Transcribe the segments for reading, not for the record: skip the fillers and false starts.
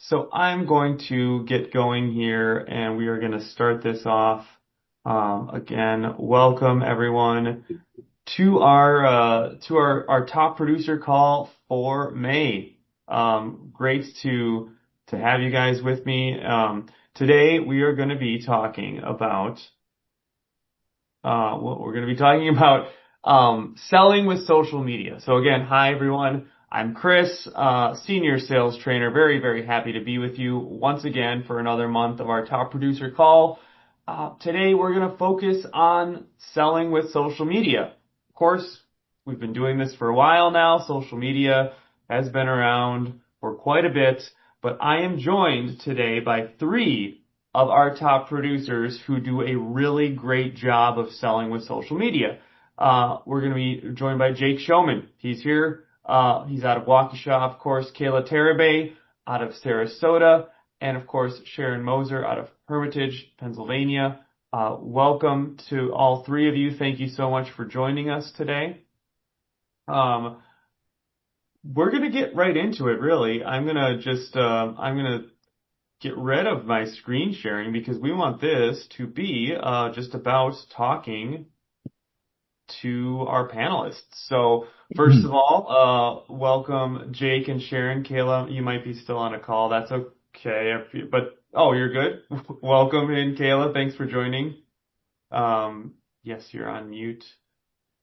So I'm going to get going here and we are going to start this off. Again, welcome everyone to our top producer call for May. Great to have you guys with me. Today we are going to be talking about selling with social media. So again, hi everyone. I'm Chris, senior sales trainer. Very, very happy to be with you once again for another month of our top producer call. Today we're going to focus on selling with social media. Of course, we've been doing this for a while now. Social media has been around for quite a bit, but I am joined today by three of our top producers who do a really great job of selling with social media. We're going to be joined by Jake Showman. He's here. He's out of Waukesha, of course, Kayla Terabay out of Sarasota, and of course, Sharon Moser out of Hermitage, Pennsylvania. Welcome to all three of you. Thank you so much for joining us today. We're going to get right into it, really. I'm going to get rid of my screen sharing because we want this to be just about talking to our panelists. So first of all, welcome Jake and Sharon. Kayla, you might be still on a call. That's okay. You're good. Welcome in, Kayla. Thanks for joining. Yes, you're on mute.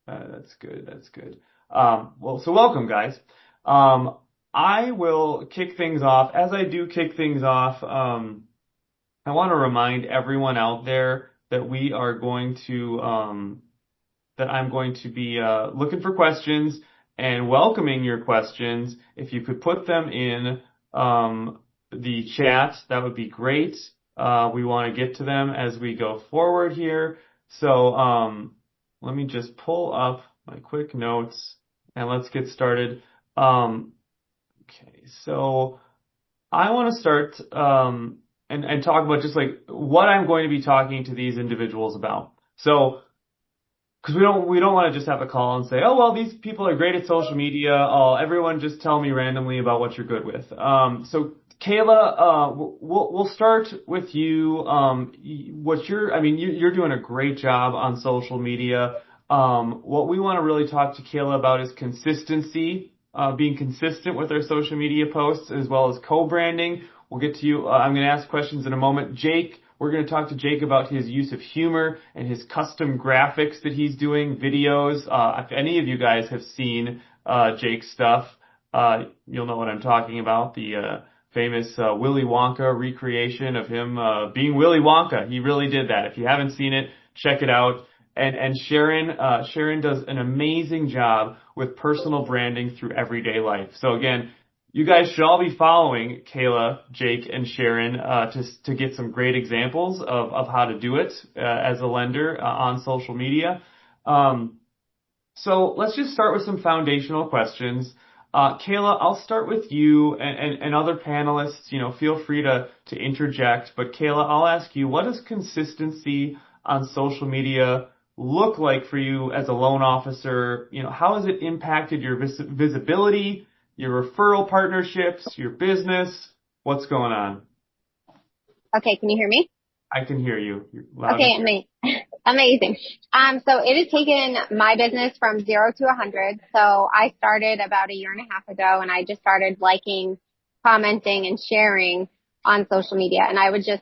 That's good. That's good. So welcome, guys. I will kick things off. As I do kick things off, I want to remind everyone out there that we are going to that I'm going to be looking for questions and welcoming your questions. If you could put them in the chat, that would be great. We want to get to them as we go forward here. So let me just pull up my quick notes and let's get started. Okay, so I want to start and talk about just like what I'm going to be talking to these individuals about. So because we don't want to just have a call and say, oh, well, these people are great at social media. Oh, everyone just tell me randomly about what you're good with. So Kayla, we'll start with you. You're doing a great job on social media. What we want to really talk to Kayla about is consistency, being consistent with our social media posts as well as co-branding. We'll get to you. I'm going to ask questions in a moment. Jake, we're going to talk to Jake about his use of humor and his custom graphics that he's doing, videos. If any of you guys have seen Jake's stuff, you'll know what I'm talking about. The famous Willy Wonka recreation of him being Willy Wonka. He really did that. If you haven't seen it, check it out. And Sharon does an amazing job with personal branding through everyday life. So again, you guys should all be following Kayla, Jake, and Sharon to get some great examples of how to do it as a lender on social media. So let's just start with some foundational questions. Kayla, I'll start with you and other panelists. Feel free to interject. But Kayla, I'll ask you, what does consistency on social media look like for you as a loan officer? How has it impacted your visibility, your referral partnerships, your business? What's going on? Okay, can you hear me? I can hear you. You're loud. Okay, amazing. So it has taken my business from 0 to 100. So I started about a year and a half ago, and I just started liking, commenting, and sharing on social media. And I would just,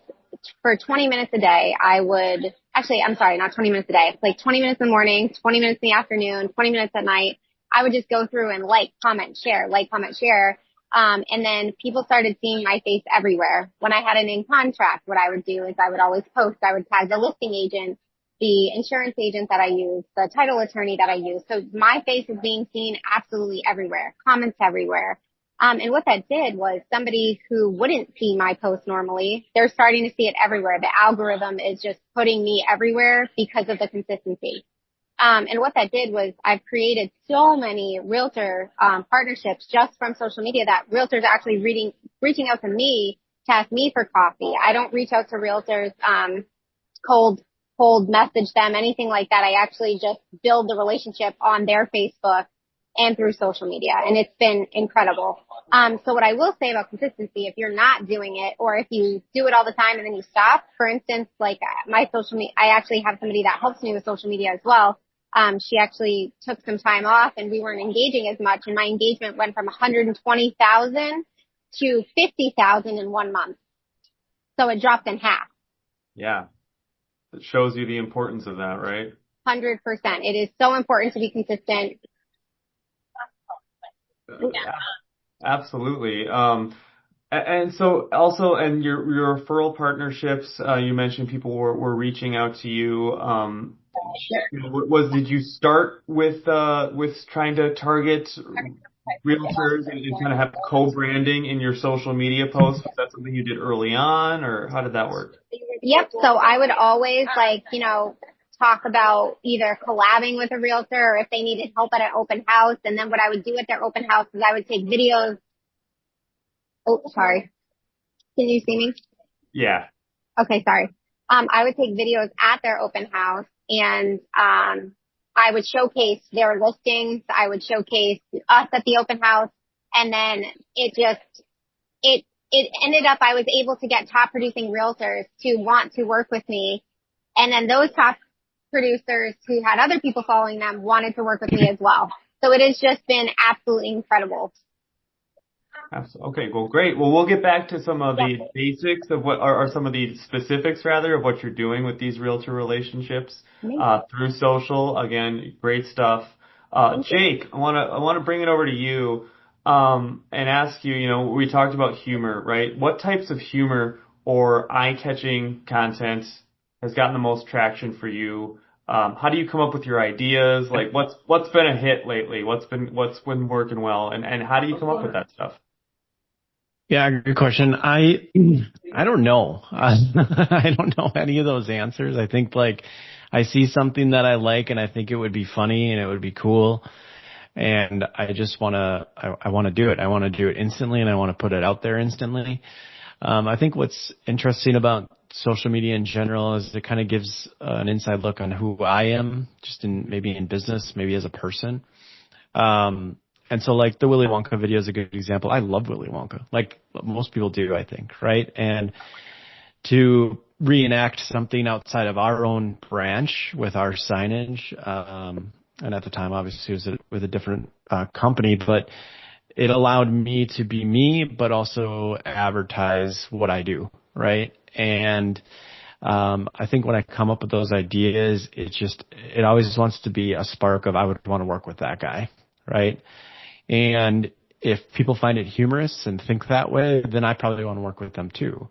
for 20 minutes a day, not 20 minutes a day, like 20 minutes in the morning, 20 minutes in the afternoon, 20 minutes at night. I would just go through and like, comment, share. And then people started seeing my face everywhere. When I had an in contract, what I would do is I would always post. I would tag the listing agent, the insurance agent that I use, the title attorney that I use. So my face is being seen absolutely everywhere, comments everywhere. And what that did was somebody who wouldn't see my post normally, they're starting to see it everywhere. The algorithm is just putting me everywhere because of the consistency. And what that did was I've created so many realtor partnerships just from social media that realtors are actually reaching out to me to ask me for coffee. I don't reach out to realtors, cold message them, anything like that. I actually just build the relationship on their Facebook and through social media. And it's been incredible. So what I will say about consistency, if you're not doing it, or if you do it all the time and then you stop, for instance, like my social media, I actually have somebody that helps me with social media as well. She actually took some time off and we weren't engaging as much, and my engagement went from 120,000 to 50,000 in 1 month. So it dropped in half. Yeah. It shows you the importance of that, right? 100%. It is so important to be consistent. Yeah, absolutely. And so also, and your referral partnerships, you mentioned people were reaching out to you. Did you start with trying to target realtors and kind of have co-branding in your social media posts? Was that something you did early on, or how did that work? Yep. So I would always talk about either collabing with a realtor or if they needed help at an open house. And then what I would do at their open house is I would take videos. Oh, sorry. Can you see me? Yeah. Okay. Sorry. I would take videos at their open house and, I would showcase their listings. I would showcase us at the open house. And then it ended up, I was able to get top producing realtors to want to work with me. And then those top producers who had other people following them wanted to work with me as well. So it has just been absolutely incredible. Okay, well, great. Well, we'll get back to some of the basics of what are some of the specifics rather of what you're doing with these realtor relationships through social. Again, great stuff. Jake, I want to bring it over to you and ask you, we talked about humor, right? What types of humor or eye-catching content has gotten the most traction for you? How do you come up with your ideas? Like what's been a hit lately? What's been working well, and how do you come up with that stuff? Yeah, good question. I don't know. I don't know any of those answers. I think I see something that I like and I think it would be funny and it would be cool. And I just want to do it. I want to do it instantly and I want to put it out there instantly. I think what's interesting about social media in general is it kind of gives an inside look on who I am, just maybe in business, maybe as a person. And so the Willy Wonka video is a good example. I love Willy Wonka, like most people do, I think, right? And to reenact something outside of our own branch with our signage, and at the time, obviously, it was with a different company, but it allowed me to be me, but also advertise what I do, right? And I think when I come up with those ideas, it always wants to be a spark of I would want to work with that guy, right? And if people find it humorous and think that way, then I probably want to work with them too.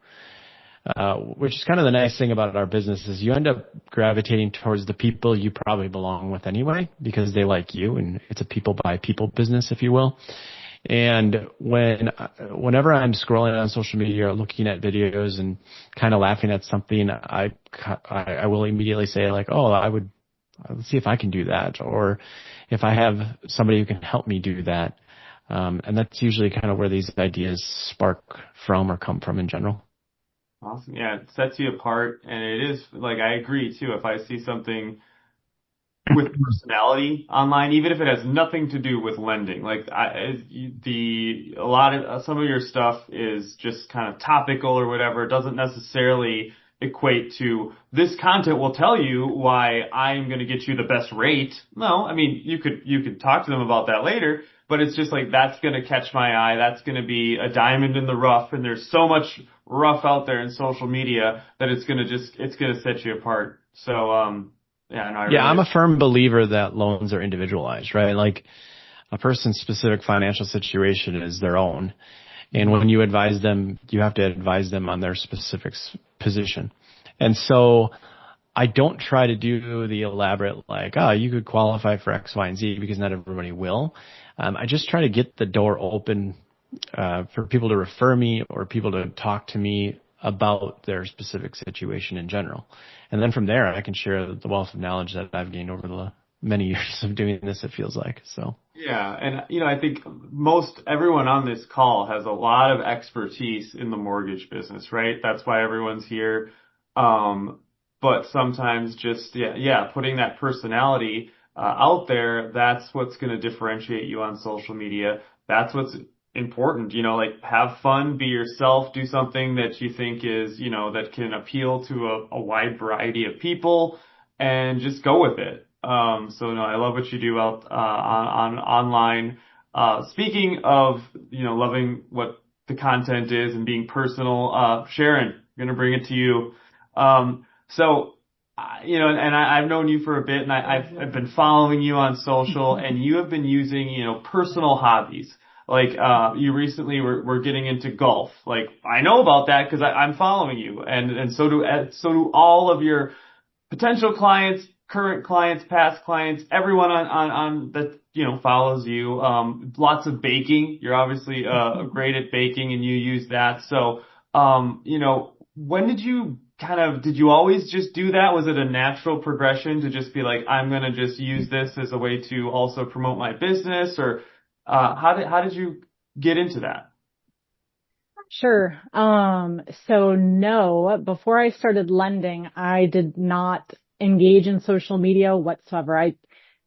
Which is kind of the nice thing about our business is you end up gravitating towards the people you probably belong with anyway because they like you, and it's a people by people business, if you will. And whenever I'm scrolling on social media or looking at videos and kind of laughing at something, I will immediately say let's see if I can do that, or if I have somebody who can help me do that. And that's usually kind of where these ideas spark from or come from in general. Awesome. Yeah, it sets you apart. And it is I agree too. If I see something with personality online, even if it has nothing to do with lending, some of your stuff is just kind of topical or whatever. It doesn't necessarily equate to this content will tell you why I'm going to get you the best rate. No, I mean, you could talk to them about that later, but it's just that's going to catch my eye. That's going to be a diamond in the rough. And there's so much rough out there in social media that it's going to set you apart. So, I'm a firm believer that loans are individualized, right? A person's specific financial situation is their own. And when you advise them, you have to advise them on their specific position. And so I don't try to do the elaborate you could qualify for X, Y, and Z because not everybody will. I just try to get the door open for people to refer me or people to talk to me about their specific situation in general. And then from there, I can share the wealth of knowledge that I've gained over the many years of doing this, it feels like. So. Yeah. And, I think most everyone on this call has a lot of expertise in the mortgage business, right? That's why everyone's here. But sometimes just, putting that personality, out there, that's what's going to differentiate you on social media. That's what's important, like have fun, be yourself, do something that you think is, that can appeal to a wide variety of people and just go with it. So no, I love what you do out, on online. Speaking of, loving what the content is and being personal, Sharon, I'm going to bring it to you. So, and I've known you for a bit, and I've been following you on social, and you have been using, personal hobbies. Like, you recently were getting into golf. Like, I know about that because I'm following you, and so do all of your potential clients, current clients, past clients, everyone on that, follows you. Lots of baking. You're obviously, great at baking, and you use that. So, when did you always just do that? Was it a natural progression to just be like, I'm going to just use this as a way to also promote my business? Or, how did you get into that? Sure. So no, before I started lending, I did not engage in social media whatsoever. I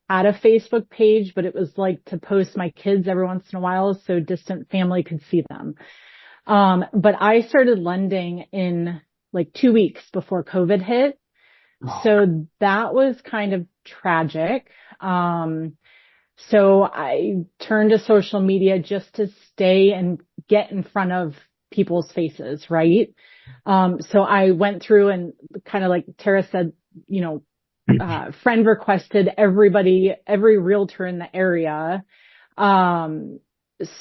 had a Facebook page, but it was like to post my kids every once in a while so distant family could see them. But I started lending in like 2 weeks before COVID hit. So that was kind of tragic. So I turned to social media just to stay and get in front of people's faces, right? So I went through and kind of like Tara said, friend requested every realtor in the area,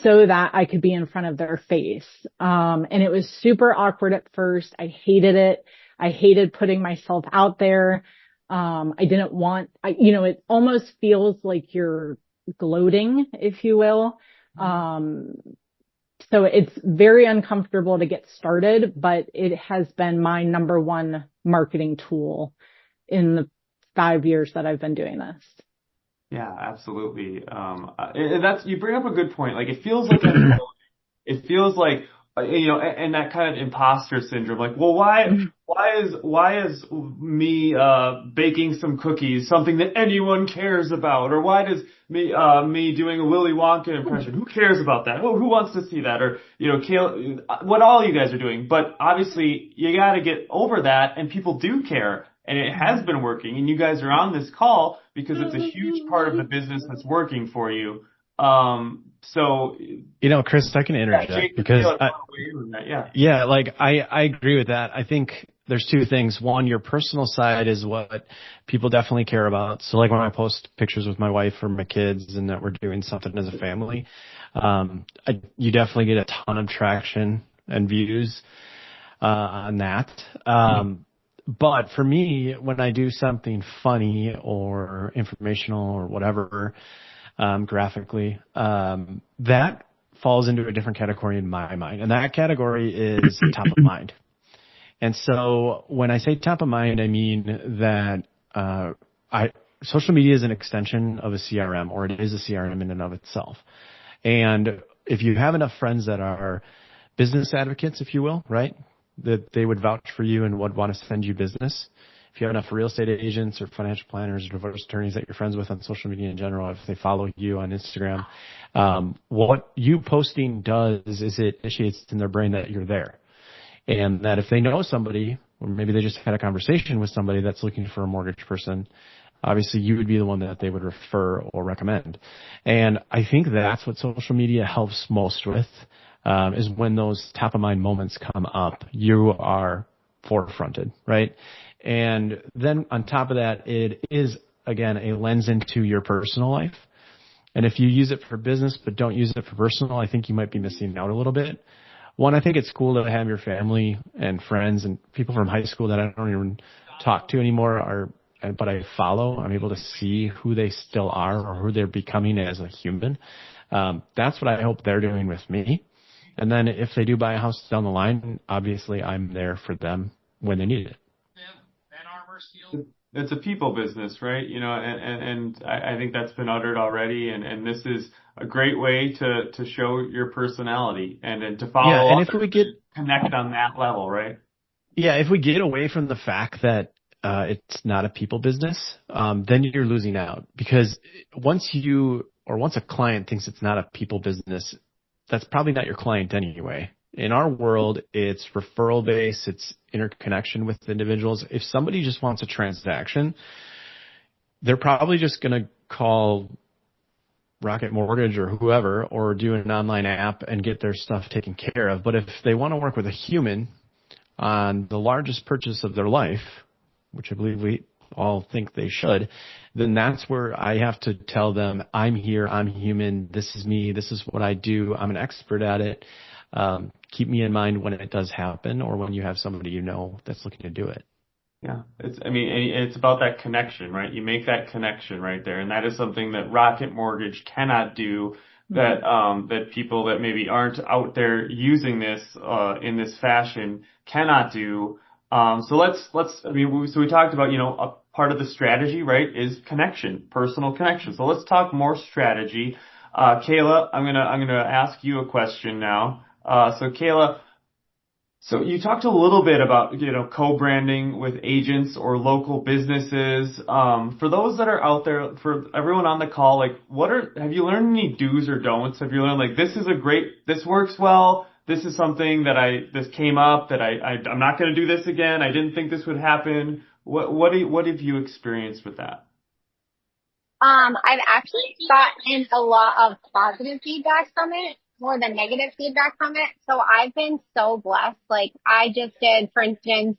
so that I could be in front of their face. And it was super awkward at first. I hated it. I hated putting myself out there. I didn't want, it almost feels like you're gloating, if you will. So it's very uncomfortable to get started, but it has been my number one marketing tool in the 5 years that I've been doing this. Yeah, absolutely. And you bring up a good point. Like, it feels like it feels like, and that kind of imposter syndrome. Like, well, why is me, baking some cookies something that anyone cares about? Or why does me doing a Willy Wonka impression, who cares about that? Well, who wants to see that? Or, what all you guys are doing. But obviously you got to get over that, and people do care. And it has been working, and you guys are on this call because it's a huge part of the business that's working for you. So, Chris, I can interject because I agree with that. I think there's two things. One, your personal side is what people definitely care about. So like when I post pictures with my wife or my kids and that we're doing something as a family, you definitely get a ton of traction and views, on that. But for me, when I do something funny or informational or whatever, graphically, that falls into a different category in my mind. And that category is top of mind. And so when I say top of mind, I mean that, social media is an extension of a CRM, or it is a CRM in and of itself. And if you have enough friends that are business advocates, if you will, right, that they would vouch for you and would want to send you business. If you have enough real estate agents or financial planners or divorce attorneys that you're friends with on social media in general, if they follow you on Instagram, what you posting does is it initiates in their brain that you're there. And that if they know somebody, or maybe they just had a conversation with somebody that's looking for a mortgage person, obviously you would be the one that they would refer or recommend. And I think that's what social media helps most with. Is when those top of mind moments come up, you are forefronted, right? And then on top of that, it is, again, a lens into your personal life. And if you use it for business but don't use it for personal, I think you might be missing out a little bit. One, I think it's cool to have your family and friends and people from high school that I don't even talk to anymore but I follow. I'm able to see who they still are or who they're becoming as a human. That's what I hope they're doing with me. And then if they do buy a house down the line, obviously I'm there for them when they need it. It's a people business, right? And I think that's been uttered already. And this is a great way to show your personality and to follow up and if we connect on that level, right? Yeah. If we get away from the fact that it's not a people business, then you're losing out, because once a client thinks it's not a people business, that's probably not your client anyway. In our world, it's referral based, it's interconnection with individuals. If somebody just wants a transaction, they're probably just going to call Rocket Mortgage or whoever, or do an online app and get their stuff taken care of. But if they want to work with a human on the largest purchase of their life, which I believe we all think they should, then that's where I have to tell them, I'm here, I'm human, this is me, this is what I do, I'm an expert at it. Keep me in mind when it does happen, or when you have somebody you know that's looking to do it. Yeah, it's about that connection, right? You make that connection right there, and that is something that Rocket Mortgage cannot do. That people that maybe aren't out there using this in this fashion cannot do. So we talked about, a part of the strategy, right, is connection, personal connection. So let's talk more strategy. Kayla, I'm gonna ask you a question now. So Kayla, so you talked a little bit about, co-branding with agents or local businesses. For those that are out there, for everyone on the call, like, have you learned any do's or don'ts? Have you learned, like, this works well, this is something that this came up that I'm not going to do this again, I didn't think this would happen. What have you experienced with that? I've actually gotten a lot of positive feedback from it, more than negative feedback from it. So I've been so blessed. Like, I just did, for instance,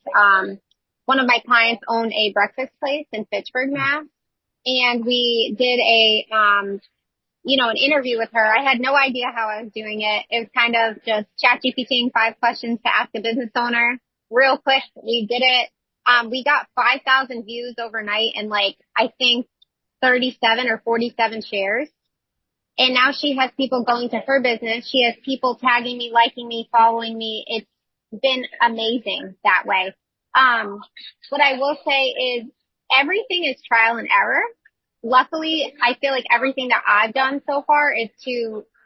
one of my clients owned a breakfast place in Fitchburg, Mass. And we did an interview with her. I had no idea how I was doing it. It was kind of just ChatGPTing 5 questions to ask a business owner. Real quick, we did it. We got 5,000 views overnight and, like, I think 37 or 47 shares. And now she has people going to her business. She has people tagging me, liking me, following me. It's been amazing that way. What I will say is everything is trial and error. Luckily, I feel like everything that I've done so far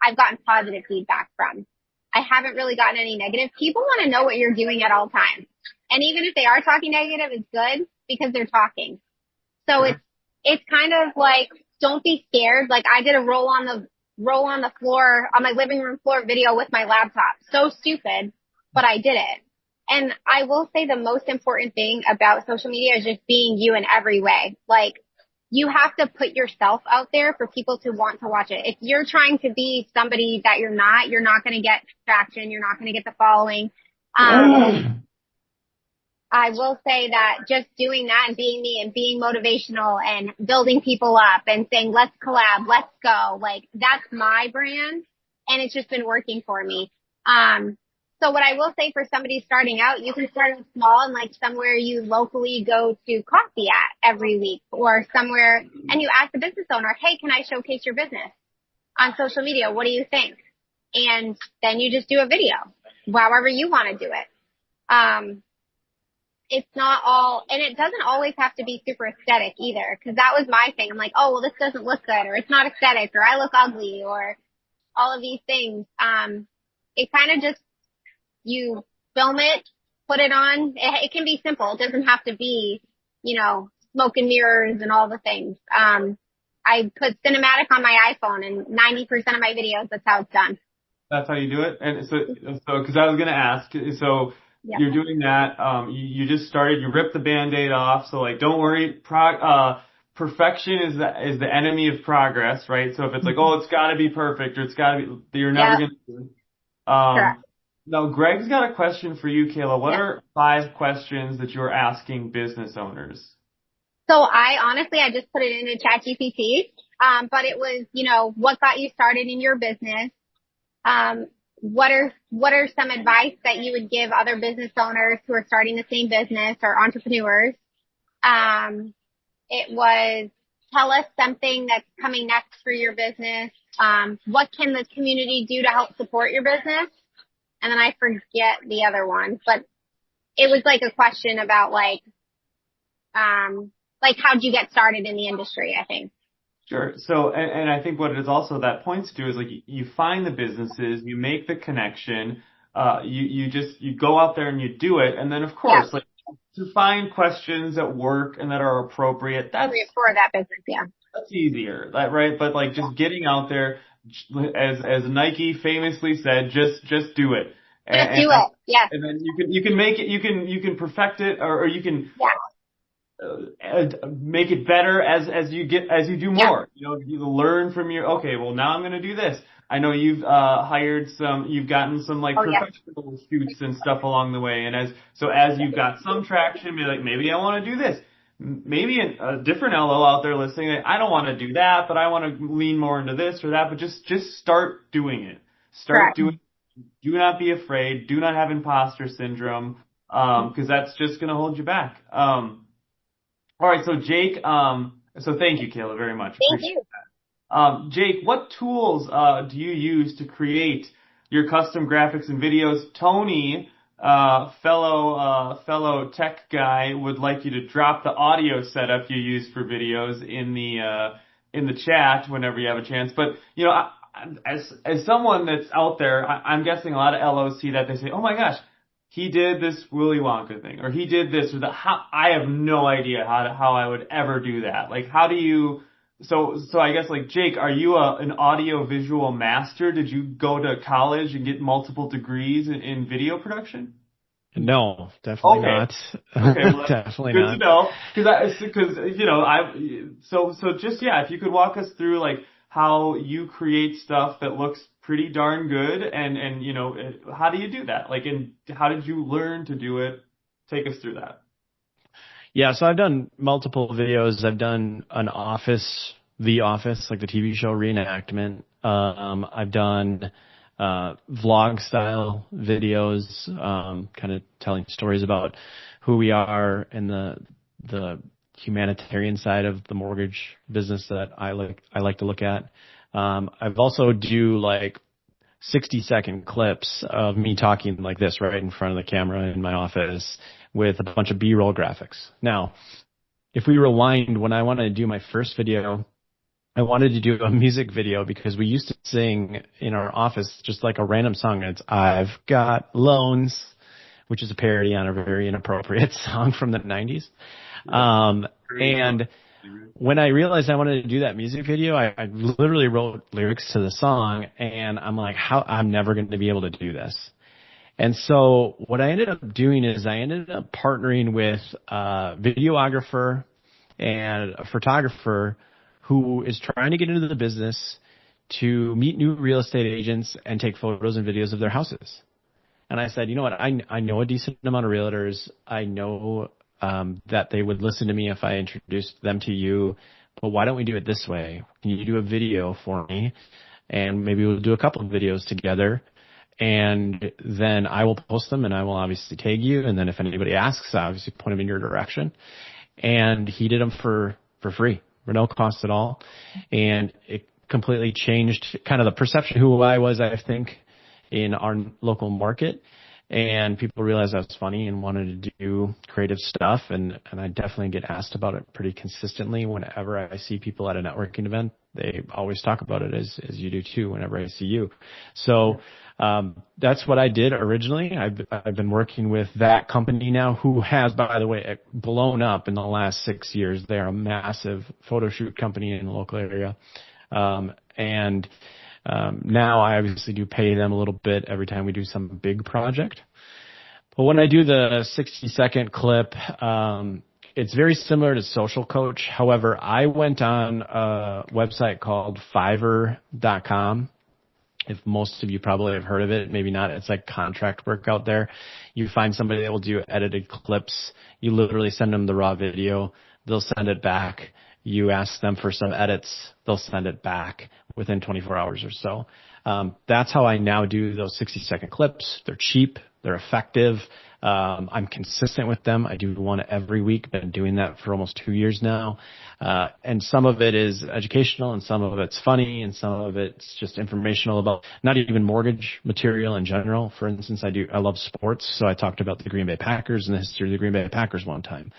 I've gotten positive feedback from. I haven't really gotten any negative. People want to know what you're doing at all times. And even if they are talking negative, it's good because they're talking. So it's kind of like, don't be scared. Like, I did a roll on the floor on my living room floor video with my laptop. So stupid, but I did it. And I will say the most important thing about social media is just being you in every way. Like, you have to put yourself out there for people to want to watch it. If you're trying to be somebody that you're not going to get traction. You're not going to get the following. I will say that just doing that and being me and being motivational and building people up and saying, let's collab, let's go. Like, that's my brand, and it's just been working for me. So what I will say for somebody starting out, you can start small and, like, somewhere you locally go to coffee at every week, or somewhere, and you ask the business owner, hey, can I showcase your business on social media? What do you think? And then you just do a video, however you want to do it. It's not all, and it doesn't always have to be super aesthetic either, because that was my thing. I'm like, oh, well, this doesn't look good, or it's not aesthetic, or I look ugly, or all of these things. It kind of just, you film it, put it on. It can be simple. It doesn't have to be, smoke and mirrors and all the things. I put cinematic on my iPhone, and 90% of my videos, that's how it's done. That's how you do it? And so, because I was going to ask, so, yeah. You're doing that. You just started. You ripped the Band-Aid off. So, like, don't worry. Perfection is the enemy of progress, right? So if it's like, oh, it's got to be perfect, or it's got to be, you're never going to do it. Correct. Now, Greg's got a question for you, Kayla. What are 5 questions that you're asking business owners? So I just put it into ChatGPT. But it was, what got you started in your business? What are some advice that you would give other business owners who are starting the same business, or entrepreneurs? It was, tell us something that's coming next for your business. What can the community do to help support your business? And then I forget the other one, but it was like a question about like how'd you get started in the industry, I think. Sure. So, and I think what it is also that points to is, like, you find the businesses, you make the connection, you go out there and you do it. And then, of course, like, to find questions that work and that are appropriate. That's for that business. Yeah. That's easier, right? But like just getting out there, as Nike famously said, just do it. Just do it. Yeah. And then you can make it, you can perfect it, or you can make it better as you do more. You know, you learn from okay, well now I'm going to do this. I know you've you've gotten some like professional shoots and stuff along the way, and as you've got some traction, be like, maybe I want to do this. Maybe a different LO out there listening, like, I don't want to do that, but I want to lean more into this or that, but just start doing it. Start doing it. Do not be afraid. Do not have imposter syndrome, because that's just going to hold you back. All right. So Jake, so thank you, Kayla, very much. Thank you. Jake, what tools, do you use to create your custom graphics and videos? Tony, fellow tech guy, would like you to drop the audio setup you use for videos in the chat whenever you have a chance. But you know, as someone that's out there, I'm guessing a lot of LOs see that, they say, "Oh my gosh, he did this Willy Wonka thing, or he did this or that." I have no idea how I would ever do that. Like, how do you? So I guess, like, Jake, are you an audio visual master? Did you go to college and get multiple degrees in video production? No, definitely not. Okay, well, definitely good not. to know, because you know, so just if you could walk us through like how you create stuff that looks pretty darn good, and you know, how do you do that? Like, and how did you learn to do it? Take us through that. Yeah, so I've done multiple videos. I've done The Office, like the TV show reenactment. I've done vlog style videos, kind of telling stories about who we are and the humanitarian side of the mortgage business that I like to look at. I've also do like 60-second clips of me talking like this right in front of the camera in my office with a bunch of B-roll graphics. Now, if we rewind, when I wanted to do my first video, I wanted to do a music video because we used to sing in our office just like a random song. It's "I've Got Loans," which is a parody on a very inappropriate song from the 90s. And when I realized I wanted to do that music video, I literally wrote lyrics to the song, and I'm like, I'm never going to be able to do this. And so what I ended up doing is I ended up partnering with a videographer and a photographer who is trying to get into the business to meet new real estate agents and take photos and videos of their houses. And I said, you know what, I know a decent amount of realtors. I know that they would listen to me if I introduced them to you, but why don't we do it this way? Can you do a video for me? And maybe we'll do a couple of videos together. And then I will post them, and I will obviously tag you. And then if anybody asks, I obviously point them in your direction. And he did them for free, for no cost at all. And it completely changed kind of the perception of who I was, I think, in our local market. And people realized I was funny and wanted to do creative stuff. And I definitely get asked about it pretty consistently whenever I see people at a networking event. They always talk about it, as you do too, whenever I see you. So that's what I did originally. I've been working with that company now, who has, by the way, blown up in the last 6 years. They're a massive photo shoot company in the local area. Now I obviously do pay them a little bit every time we do some big project. But when I do the 60-second clip, it's very similar to Social Coach. However, I went on a website called Fiverr.com. If most of you probably have heard of it, maybe not. It's like contract work out there. You find somebody that will do edited clips. You literally send them the raw video. They'll send it back. You ask them for some edits. They'll send it back within 24 hours or so. That's how I now do those 60-second clips. They're cheap. They're effective. I'm consistent with them. I do one every week. Been doing that for almost 2 years now. And some of it is educational, and some of it's funny, and some of it's just informational about not even mortgage material in general. For instance, I love sports, so I talked about the Green Bay Packers and the history of the Green Bay Packers one time.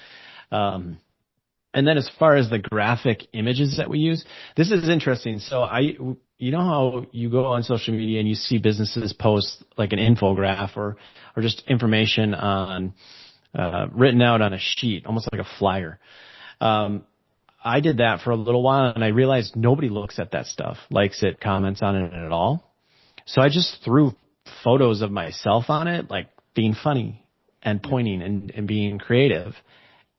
And then as far as the graphic images that we use, this is interesting. So you know how you go on social media and you see businesses post like an infograph or just information on written out on a sheet, almost like a flyer. I did that for a little while, and I realized nobody looks at that stuff, likes it, comments on it at all. So I just threw photos of myself on it, like being funny and pointing and being creative.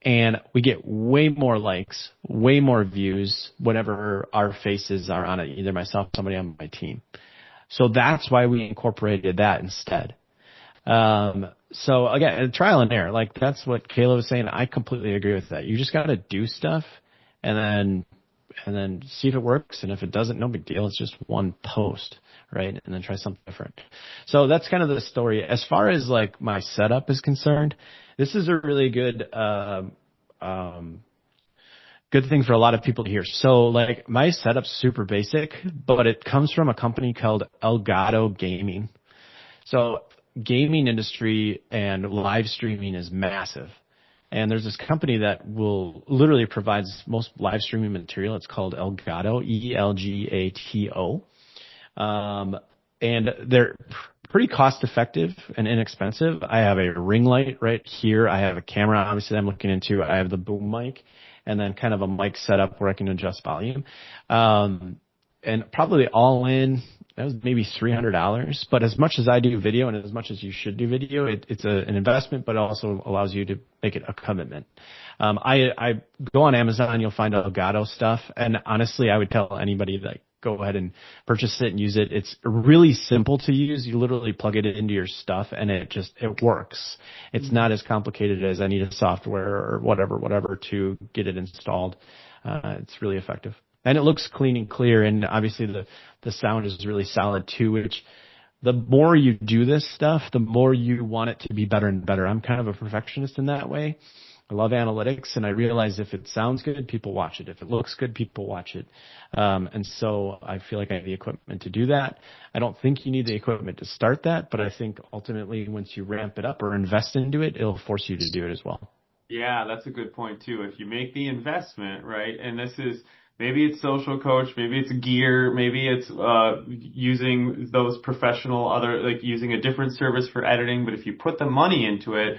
And we get way more likes, way more views whenever our faces are on it, either myself or somebody on my team. So that's why we incorporated that instead. So again, trial and error, like that's what Kayla was saying. I completely agree with that. You just got to do stuff and then see if it works. And if it doesn't, no big deal. It's just one post, right? And then try something different. So that's kind of the story. As far as like my setup is concerned, this is a really good thing for a lot of people to hear. So like my setup's super basic, but it comes from a company called Elgato Gaming. So gaming industry and live streaming is massive. And there's this company that will literally provides most live streaming material. It's called Elgato, Elgato. And they're pretty cost effective and inexpensive. I have a ring light right here. I have a camera, obviously, I'm looking into. I have the boom mic and then kind of a mic setup where I can adjust volume. And probably all in, that was maybe $300. But as much as I do video and as much as you should do video, it's an investment, but it also allows you to make it a commitment. I go on Amazon, you'll find Elgato stuff. And honestly, I would tell anybody that go ahead and purchase it and use it. It's really simple to use. You literally plug it into your stuff and it works. It's not as complicated as I need a software or whatever to get it installed. It's really effective. And it looks clean and clear, and obviously the sound is really solid too, which the more you do this stuff, the more you want it to be better and better. I'm kind of a perfectionist in that way. I love analytics, and I realize if it sounds good, people watch it. If it looks good, people watch it. And so I feel like I have the equipment to do that. I don't think you need the equipment to start that, but I think ultimately once you ramp it up or invest into it, it'll force you to do it as well. Yeah, that's a good point too. If you make the investment, right, and this is, maybe it's Social Coach, maybe it's gear, maybe it's using those professional using a different service for editing, but if you put the money into it,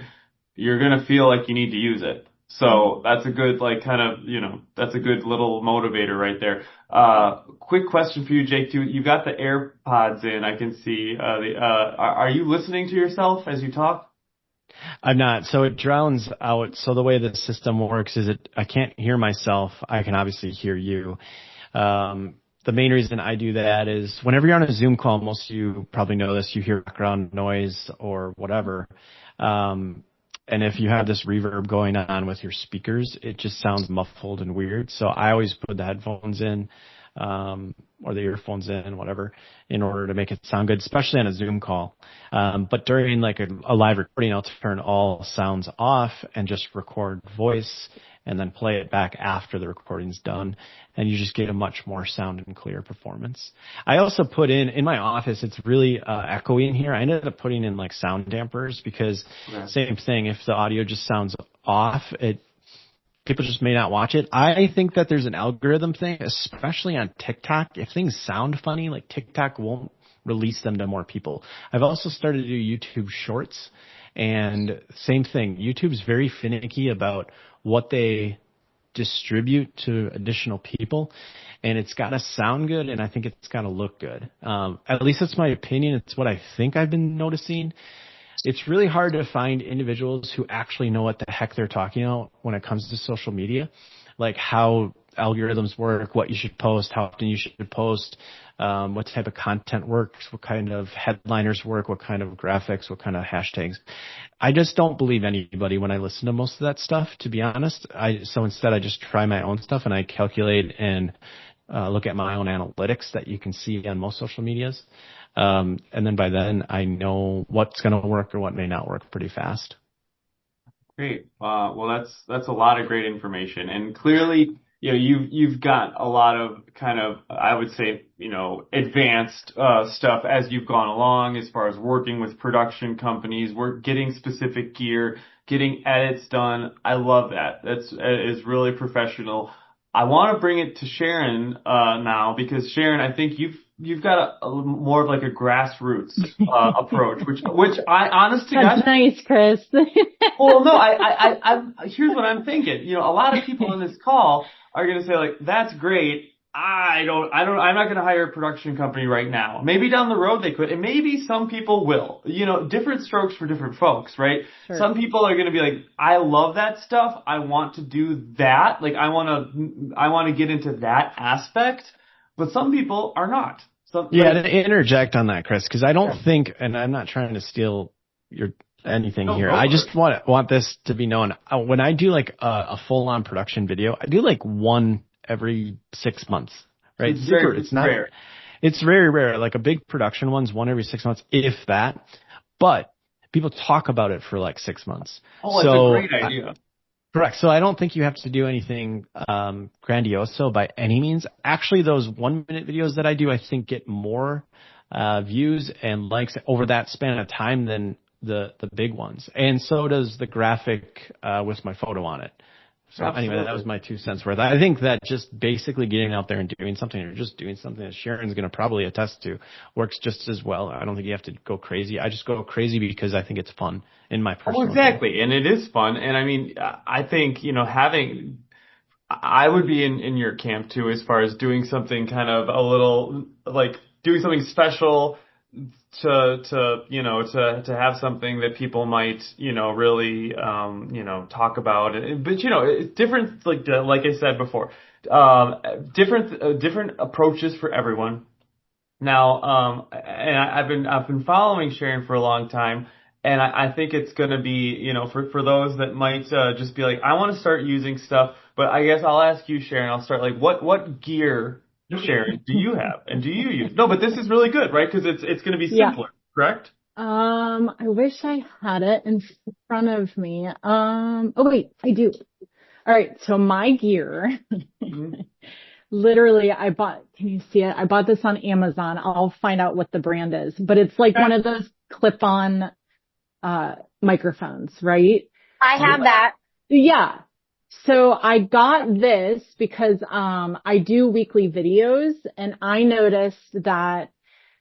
you're going to feel like you need to use it. So that's a good that's a good little motivator right there. Quick question for you, Jake, too. You got the AirPods in, I can see. Are you listening to yourself as you talk? I'm not. So it drowns out. So the way the system works is I can't hear myself. I can obviously hear you. The main reason I do that is whenever you're on a Zoom call, most of you probably know this, you hear background noise or whatever. And if you have this reverb going on with your speakers, it just sounds muffled and weird. So I always put the headphones in, or the earphones in, whatever, in order to make it sound good, especially on a Zoom call. But during like a live recording, I'll turn all sounds off and just record voice and then play it back after the recording's done. And you just get a much more sound and clear performance. I also put in my office, it's really echoey in here. I ended up putting in like sound dampers because same thing. If the audio just sounds off, people just may not watch it. I think that there's an algorithm thing, especially on TikTok. If things sound funny, like TikTok won't release them to more people. I've also started to do YouTube Shorts, and same thing. YouTube's very finicky about what they distribute to additional people, and it's got to sound good, and I think it's got to look good. At least that's my opinion. It's what I think I've been noticing. It's really hard to find individuals who actually know what the heck they're talking about when it comes to social media, like how algorithms work, what you should post, how often you should post, what type of content works, what kind of headliners work, what kind of graphics, what kind of hashtags. I just don't believe anybody when I listen to most of that stuff, to be honest. So instead I just try my own stuff and I calculate and look at my own analytics that you can see on most social medias. And then by then I know what's going to work or what may not work pretty fast. Great. Well, that's a lot of great information, and clearly, you've got a lot of kind of, I would say, advanced stuff as you've gone along, as far as working with production companies, getting specific gear, getting edits done. I love that. Is really professional. I want to bring it to Sharon now, because Sharon, I think you've you've got a more of like a grassroots approach, which I honest to That's God. nice, Chris. Well, no, here's what I'm thinking. You know, a lot of people on this call are going to say like, that's great. I'm not going to hire a production company right now. Maybe down the road they could, and maybe some people will. You know, different strokes for different folks, right? Sure. Some people are going to be like, I love that stuff. I want to do that. Like, I want to get into that aspect. But some people are not. To interject on that, Chris, because I don't think, and I'm not trying to steal anything here. I just want this to be known. When I do like a full-on production video, I do like one every 6 months, right? It's not rare. It's very rare. Like a big production one's one every 6 months, if that. But people talk about it for like 6 months. Oh, it's a great idea. Correct. So I don't think you have to do anything grandiose by any means. Actually, those 1 minute videos that I do, I think get more views and likes over that span of time than the big ones. And so does the graphic with my photo on it. So Absolutely. Anyway, that was my 2 cents worth. I think that just basically getting out there and doing something, or just doing something that Sharon's going to probably attest to, works just as well. I don't think you have to go crazy. I just go crazy because I think it's fun in my personal exactly. And it is fun. And I mean, I think, you know, I would be in your camp too, as far as doing something kind of a little, like doing something special to have something that people might, you know, really, talk about. But, you know, it's different, like I said before, different approaches for everyone. Now, and I've been following Sharon for a long time, and I think it's going to be, you know, for those that might, just be like, I want to start using stuff, but I guess I'll ask you, Sharon, I'll start like, what gear, Sharon, do you have and do you use? No, but this is really good, right? Because it's going to be simpler, correct? I wish I had it in front of me. Oh wait, I do. All right. So my gear, literally can you see it? I bought this on Amazon. I'll find out what the brand is, but it's like one of those clip-on, microphones, right? I have that. Yeah. So I got this because, I do weekly videos, and I noticed that,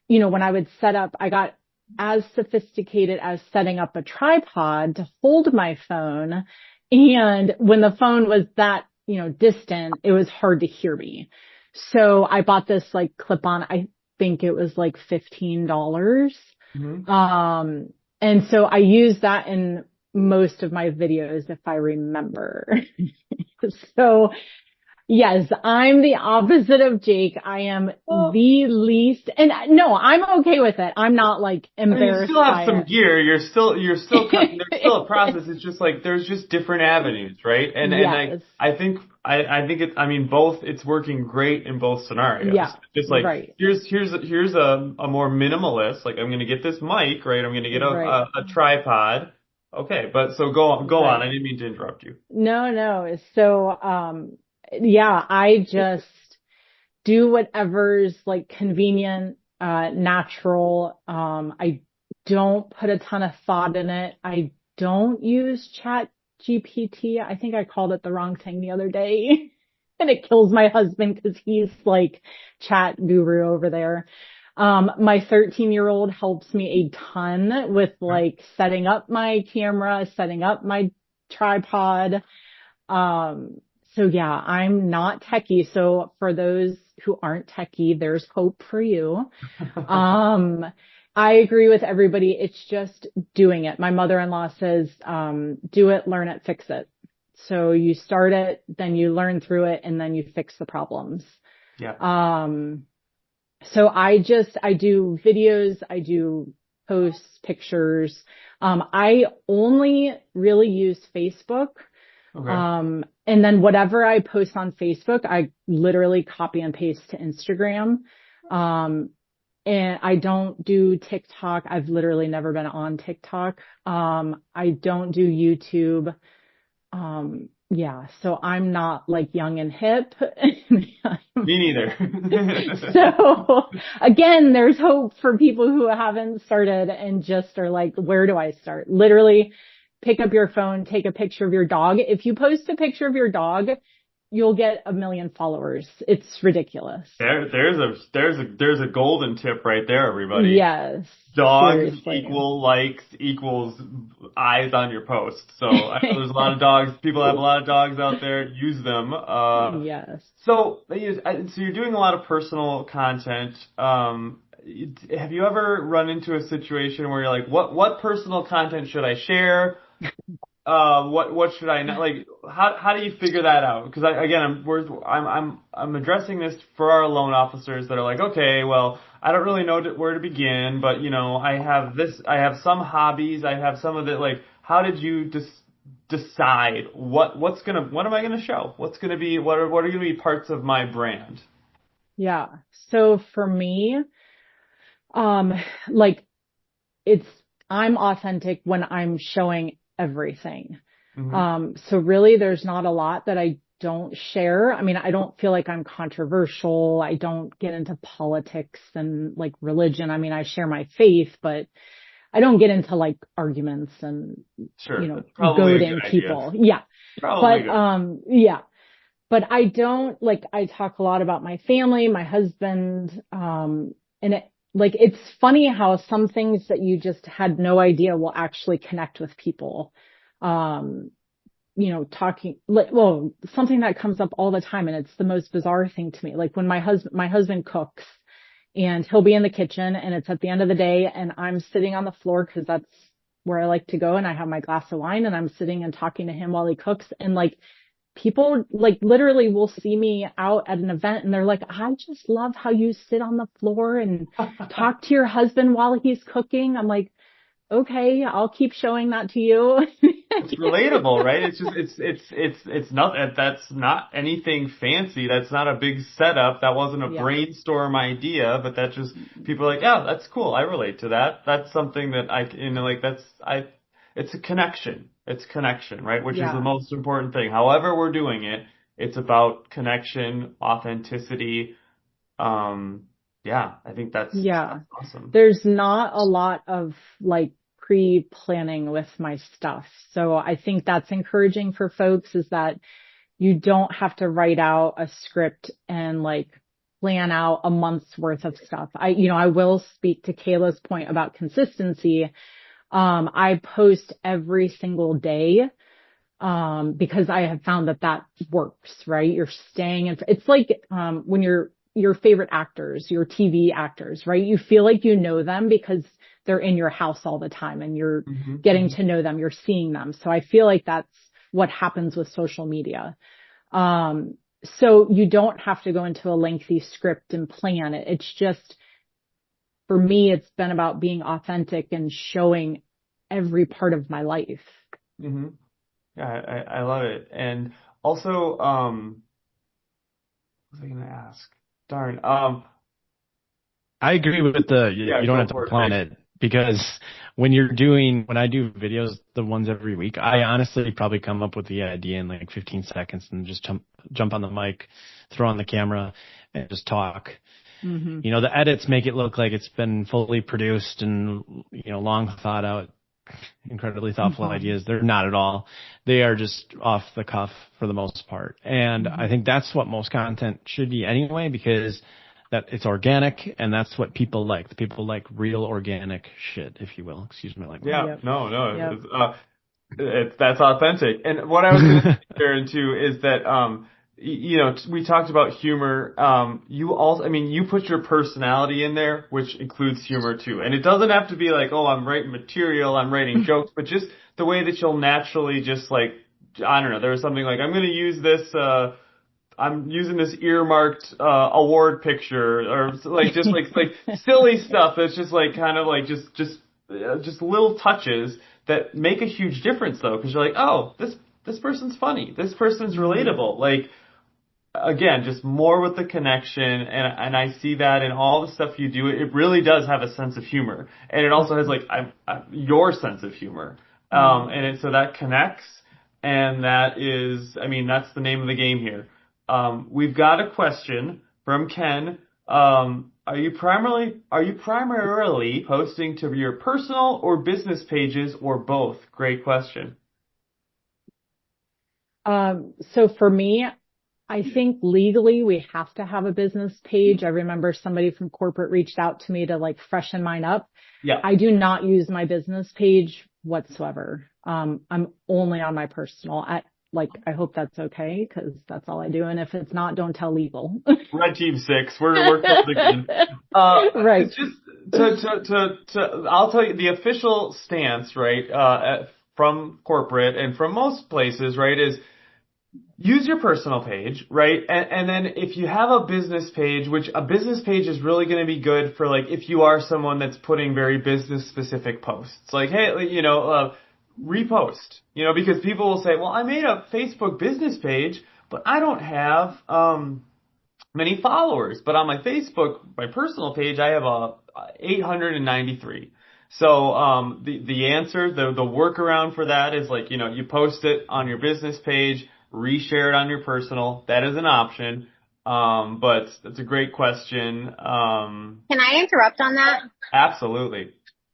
you know, when I would I got as sophisticated as setting up a tripod to hold my phone. And when the phone was that, you know, distant, it was hard to hear me. So I bought this like clip on, I think it was like $15. Mm-hmm. And so I use that in most of my videos, if I remember. So yes, I'm the opposite of Jake. I am the least, and no, I'm okay with it. I'm not like embarrassed. You still have some gear. You're still there's still a process. It's just like, there's just different avenues, right? And I think both, it's working great in both scenarios. Yeah. Just like, right. Here's a more minimalist, like I'm going to get this mic, right? I'm going to get a tripod. Okay. But so go on. I didn't mean to interrupt you. No. So, yeah, I just do whatever's like convenient, natural. I don't put a ton of thought in it. I don't use Chat GPT. I think I called it the wrong thing the other day and it kills my husband because he's like chat guru over there. My 13-year-old helps me a ton with like setting up my camera, setting up my tripod. So yeah, I'm not techie. So for those who aren't techie, there's hope for you. I agree with everybody. It's just doing it. My mother-in-law says, do it, learn it, fix it. So you start it, then you learn through it, and then you fix the problems. Yeah. So I do videos, I do posts, pictures. I only really use Facebook. Okay. And then whatever I post on Facebook, I literally copy and paste to Instagram. And I don't do TikTok. I've literally never been on TikTok. I don't do YouTube. Yeah, so I'm not like young and hip. Me neither. So again, there's hope for people who haven't started and just are like, where do I start? Literally pick up your phone, take a picture of your dog. If you post a picture of your dog, you'll get 1 million followers. It's ridiculous. There's a golden tip right there, everybody. Yes. Dogs Seriously. equal likes equals eyes on your post. So I know there's a lot of dogs. People have a lot of dogs out there. Use them. Yes. So you're doing a lot of personal content. Have you ever run into a situation where you're like, what personal content should I share? What should I not like? How do you figure that out? Because I'm addressing this for our loan officers that are like, okay, well, I don't really know where to begin, but I have some hobbies, I have some of it. Like, how did you decide what am I gonna show? What are gonna be parts of my brand? Yeah. So for me, like I'm authentic when I'm showing everything. Mm-hmm. So really there's not a lot that I don't share. I mean, I don't feel like I'm controversial. I don't get into politics and like religion. I mean, I share my faith, but I don't get into like arguments and, Sure. goading people. Yeah. Probably But, yeah. But I talk a lot about my family, my husband, and it's funny how some things that you just had no idea will actually connect with people. Something that comes up all the time, and it's the most bizarre thing to me. Like when my husband cooks and he'll be in the kitchen and it's at the end of the day and I'm sitting on the floor because that's where I like to go, and I have my glass of wine and I'm sitting and talking to him while he cooks, and like people like literally will see me out at an event and they're like, I just love how you sit on the floor and talk to your husband while he's cooking. I'm like, okay, I'll keep showing that to you. It's relatable, right? It's just, it's not, that's not anything fancy. That's not a big setup. That wasn't a brainstorm idea, but that just, people are like, yeah, that's cool. I relate to that. That's something that it's a connection. It's connection, right? Which is the most important thing. However we're doing it, it's about connection, authenticity. I think that's awesome. There's not a lot of like pre-planning with my stuff. So I think that's encouraging for folks, is that you don't have to write out a script and like plan out a month's worth of stuff. I will speak to Kayla's point about consistency. I post every single day, because I have found that works, right? You're staying in, it's like, when your favorite actors, your TV actors, right? You feel like you know them because they're in your house all the time and you're getting to know them, you're seeing them. So I feel like that's what happens with social media. So you don't have to go into a lengthy script and plan it. It's just, for me, it's been about being authentic and showing every part of my life. Mm-hmm. Yeah, I love it. And also, what was I going to ask? Darn. I agree with you don't have to plan it, because when I do videos, the ones every week, I honestly probably come up with the idea in like 15 seconds and just jump on the mic, throw on the camera and just talk. Mm-hmm. The edits make it look like it's been fully produced and, long thought out, incredibly thoughtful ideas. They're not at all. They are just off the cuff for the most part. And I think that's what most content should be anyway, because that it's organic, and that's what people like. The people like real organic shit, if you will. Excuse my language. Yeah, no. That's authentic. And what I was going to compare into is that, we talked about humor. You put your personality in there, which includes humor too. And it doesn't have to be like, oh, I'm writing material, I'm writing jokes, but just the way that you'll naturally just like, I don't know, there was something like, I'm going to use this, I'm using this earmarked, award picture, or like, just like silly stuff that's just like, kind of like just little touches that make a huge difference though. Cause you're like, oh, this person's funny. This person's relatable. Like, again, just more with the connection, and I see that in all the stuff you do. It really does have a sense of humor, and it also has like your sense of humor, so that connects, and that's the name of the game here. We've got a question from Ken. Are you primarily posting to your personal or business pages, or both? Great question. So for me, I think legally we have to have a business page. I remember somebody from corporate reached out to me to like freshen mine up. Yeah. I do not use my business page whatsoever. I'm only on my personal. I hope that's okay because that's all I do. And if it's not, don't tell legal. Red Team 6. We're totally good. Right. Just I'll tell you the official stance, right, from corporate and from most places, right, is use your personal page, right? And then if you have a business page, which a business page is really going to be good for like if you are someone that's putting very business specific posts. Like, hey, repost, because people will say, well, I made a Facebook business page, but I don't have many followers. But on my Facebook, my personal page, I have 893. So the answer, the workaround for that is like, you post it on your business page, reshare it on your personal. That is an option. But that's a great question. Can I interrupt on that? Absolutely.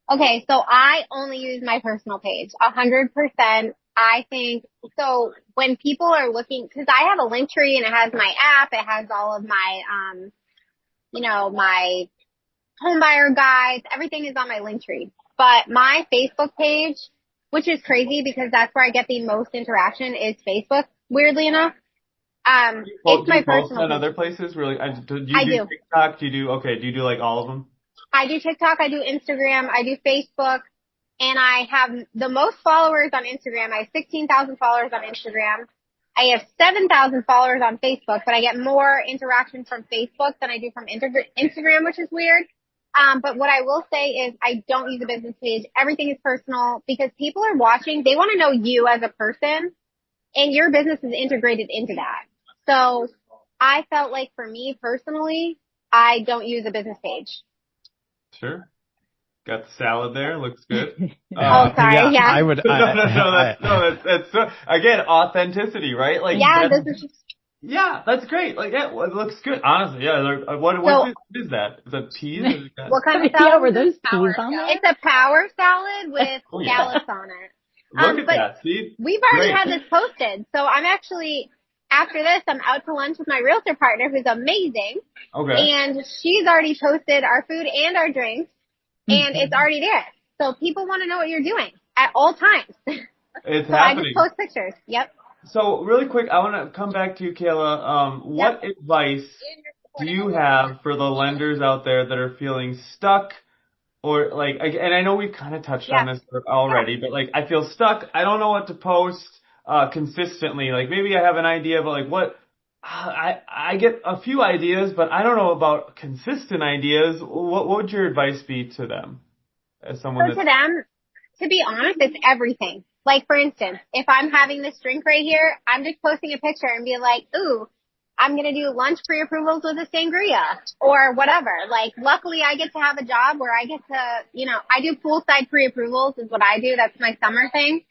Okay, so I only use my personal page, 100%. I think, so when people are looking, cause I have a link tree and it has my app, it has all of my, my home buyer guides, everything is on my link tree. But my Facebook page, which is crazy because that's where I get the most interaction, is Facebook, weirdly enough. It's my personal on page. Other places? Really? Do you I do do. TikTok? Do you do like all of them? I do TikTok, I do Instagram, I do Facebook, and I have the most followers on Instagram. I have 16,000 followers on Instagram. I have 7,000 followers on Facebook, but I get more interaction from Facebook than I do from Instagram, which is weird. But what I will say is I don't use a business page. Everything is personal because people are watching. They want to know you as a person, and your business is integrated into that. So I felt like for me personally, I don't use a business page. Sure. Got the salad there. Looks good. Sorry. Yeah. I would. That's again, authenticity, right? Like, yeah, this is just. Yeah, that's great. Like, yeah, well, it looks good. Honestly, yeah. What is that? Is that peas? What kind of salad? Yeah, were those peas on there? It's a power salad with scallops on it. Look at that. See? We've already had this posted. So I'm actually, after this, I'm out to lunch with my realtor partner who's amazing. Okay. And she's already posted our food and our drinks. And it's already there. So people want to know what you're doing at all times. It's so happening. I just post pictures. Yep. So really quick, I want to come back to you, Kayla. What advice do you have for the lenders out there that are feeling stuck or like, and I know we've kind of touched on this already, but like I feel stuck. I don't know what to post consistently. Like maybe I have an idea, but like what I get a few ideas, but I don't know about consistent ideas. What would your advice be to them as someone to them, to be honest, it's everything. Like, for instance, if I'm having this drink right here, I'm just posting a picture and be like, ooh, I'm going to do lunch pre-approvals with a sangria or whatever. Like, luckily I get to have a job where I get to, I do poolside pre-approvals is what I do. That's my summer thing.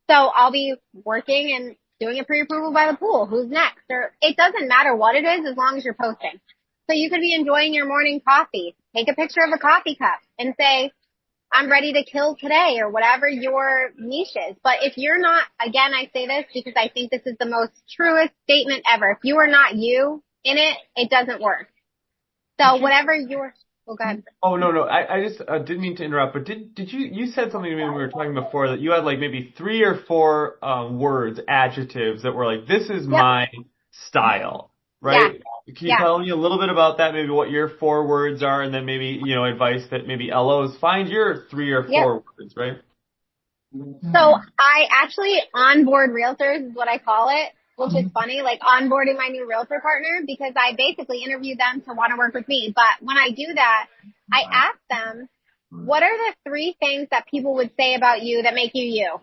So I'll be working and doing a pre-approval by the pool. Who's next? Or it doesn't matter what it is as long as you're posting. So you could be enjoying your morning coffee. Take a picture of a coffee cup and say, I'm ready to kill today or whatever your niche is. But if you're not, again, I say this because I think this is the most truest statement ever. If you are not you in it, it doesn't work. So whatever your, go ahead. Oh, no. I just didn't mean to interrupt, but did you said something to me when we were talking before that you had like maybe 3 or 4 words, adjectives that were like, this is my style, right? Yeah. Can you tell me a little bit about that? Maybe what your 4 words are, and then maybe, advice that maybe LOs find your 3 or 4 words, right? So I actually onboard realtors is what I call it, which is funny, like onboarding my new realtor partner because I basically interview them to want to work with me. But when I do that, I ask them, what are the 3 things that people would say about you that make you you?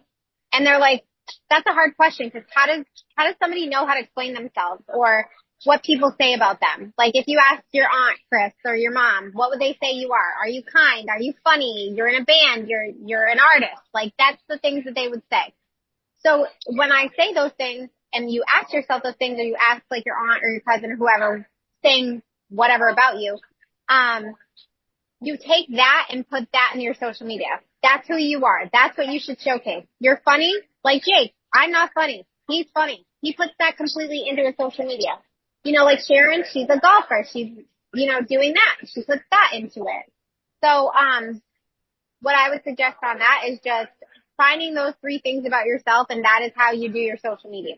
And they're like, that's a hard question because how does somebody know how to explain themselves or what people say about them? Like if you ask your aunt, Chris, or your mom, what would they say you are? Are you kind? Are you funny? You're in a band. You're an artist. Like that's the things that they would say. So when I say those things and you ask yourself those things or you ask like your aunt or your cousin or whoever saying whatever about you, you take that and put that in your social media. That's who you are. That's what you should showcase. You're funny. Like Jake, I'm not funny. He's funny. He puts that completely into his social media. like Sharon, she's a golfer. She's, doing that. She puts that into it. So, what I would suggest on that is just finding those three things about yourself, and that is how you do your social media.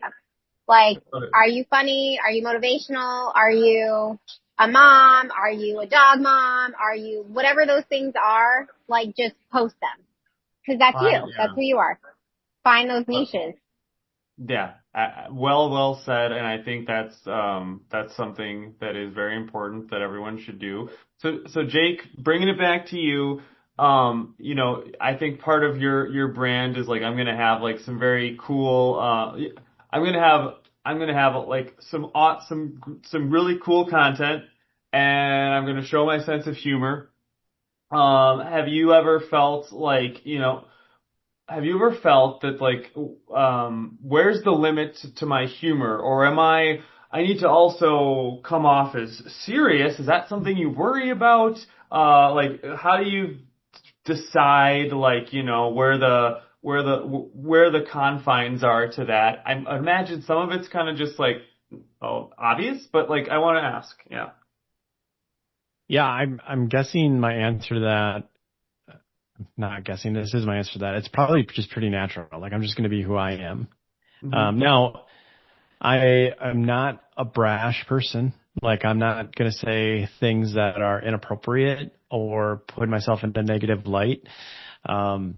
Like, are you funny? Are you motivational? Are you a mom? Are you a dog mom? Are you whatever those things are? Like, just post them, because that's you. Yeah. That's who you are. Find those niches. Yeah, well said, and I think that's something that is very important that everyone should do. So Jake, bringing it back to you, I think part of your brand is like I'm gonna have like some very cool, I'm gonna have like some really cool content, and I'm gonna show my sense of humor. Have you ever felt like, have you ever felt that like, where's the limit to my humor? Or I need to also come off as serious? Is that something you worry about? Like, how do you decide, like, where the confines are to that? I imagine some of it's kind of just like, obvious, but like, I want to ask. Yeah. Yeah, I'm guessing my answer to that. Not guessing. This is my answer to that. It's probably just pretty natural. Like I'm just going to be who I am. Mm-hmm. Now, I am not a brash person. Like I'm not going to say things that are inappropriate or put myself in a negative light. To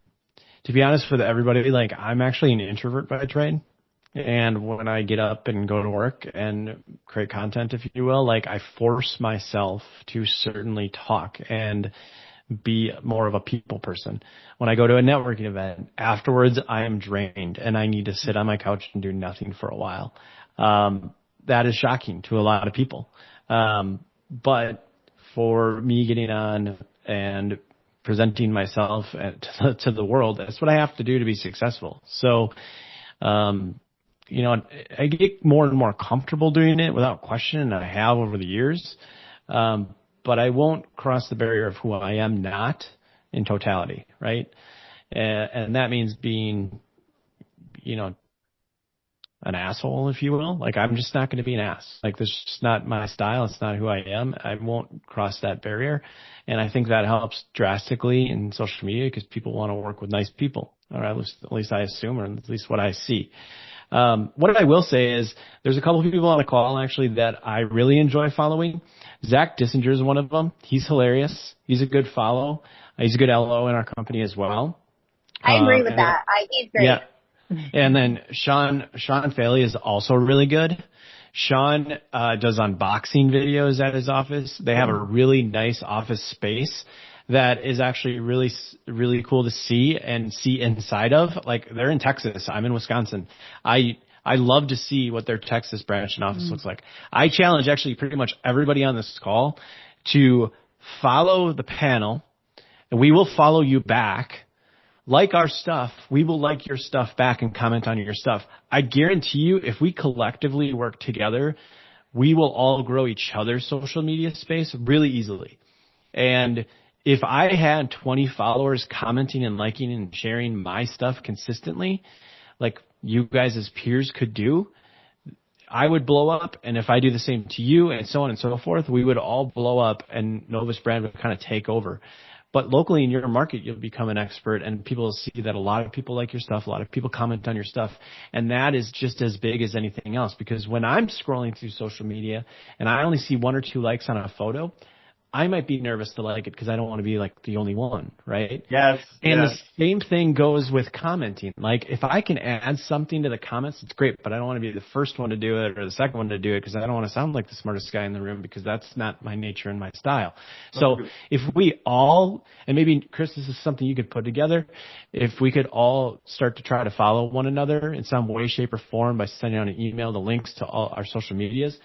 be honest with everybody, like I'm actually an introvert by trade. And when I get up and go to work and create content, if you will, like I force myself to certainly talk and be more of a people person. When I go to a networking event, afterwards I am drained and I need to sit on my couch and do nothing for a while. That is shocking to a lot of people. But for me getting on and presenting myself to the world, that's what I have to do to be successful. So, I get more and more comfortable doing it without question, and I have over the years. But I won't cross the barrier of who I am not in totality, right? And that means being, an asshole, if you will. Like, I'm just not going to be an ass. Like, this is just not my style. It's not who I am. I won't cross that barrier. And I think that helps drastically in social media because people want to work with nice people, or at least I assume, or at least what I see. What I will say is there's a couple of people on the call actually that I really enjoy following. Zach Dissinger is one of them. He's hilarious. He's a good follow. He's a good LO in our company as well. I agree with that. He's great. Yeah. And then Sean Faley is also really good. Sean does unboxing videos at his office. They have a really nice office space that is actually really, really cool to see inside of. Like, they're in Texas. I'm in Wisconsin. I love to see what their Texas branch and office looks like. I challenge actually pretty much everybody on this call to follow the panel, and we will follow you back. Like our stuff, we will like your stuff back and comment on your stuff. I guarantee you, if we collectively work together, we will all grow each other's social media space really easily. And if I had 20 followers commenting and liking and sharing my stuff consistently, like you guys as peers could do, I would blow up. And if I do the same to you and so on and so forth, we would all blow up and Novus brand would kind of take over. But locally in your market, you'll become an expert and people will see that a lot of people like your stuff. A lot of people comment on your stuff. And that is just as big as anything else, because when I'm scrolling through social media and I only see 1 or 2 likes on a photo, I might be nervous to like it because I don't want to be like the only one, right? Yes. And the same thing goes with commenting. Like, if I can add something to the comments, it's great, but I don't want to be the first one to do it or the second one to do it because I don't want to sound like the smartest guy in the room, because that's not my nature and my style. So if we all, and maybe Chris, this is something you could put together, if we could all start to try to follow one another in some way, shape, or form by sending out an email, the links to all our social medias,